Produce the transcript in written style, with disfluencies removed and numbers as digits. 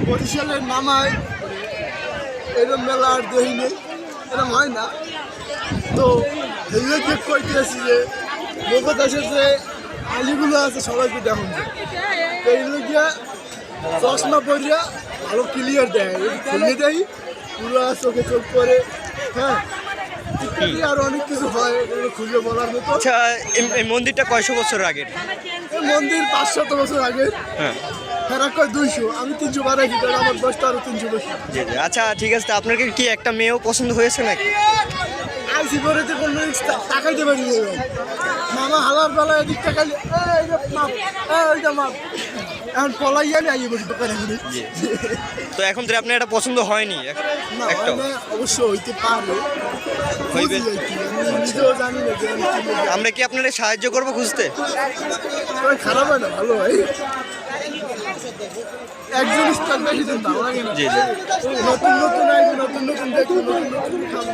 বরিশালের নামায় এরকম মেলা আর দেই নেই, এরকম হয় না। তো এগুলো চেক করতেছি যে লোকের দেশের যে আলিগুলো আছে সবাইকে দেখুন যায়, তো এইগুলো গিয়া চশমা পরিয়া ভালো ক্লিয়ার দেয়, খুলে দেয় পুরো চোখে চোখ করে, হ্যাঁ ইত্যাদি আরো অনেক কিছু হয়, এগুলো খুলে বলার মতো। আচ্ছা, এই মন্দিরটা কয়শো বছর আগের? এই মন্দির 500 বছর আগের। হ্যাঁ, হেরা কয় 200, আমি 300 বাড়াইছি, কারণ আমার বয়সটা আরো 300 বেশি। জি জি। আচ্ছা ঠিক আছে, আপনার কি একটা মেয়েও পছন্দ হয়েছে নাকি? আইসি পরেতে কোনো টাকাইতে পারি না। মামা হালার বেলা এদিক টাকাইলে এইটা মাপ, এইটা মাপ, এখন পলাই আমি আইয়ে বসে দোকানে ঘুরে। তো এখন তো আপনার এটা পছন্দ হয়নি না একটা? মানে অবশ্য হইতে পারে, হইবে। বুঝি আর কি, আমি নিজেও জানি না যে আমি কি বলবো। আমরা কি আপনার সাহায্য করবো খুঁজতে? তবে খারাপ হয় না, ভালো হয়। একজন স্টার বেশি দিন ভালো লাগে না। জি জি। নতুন নতুন আইবে, নতুন নতুন দেখবো, নতুন নতুন খাবো।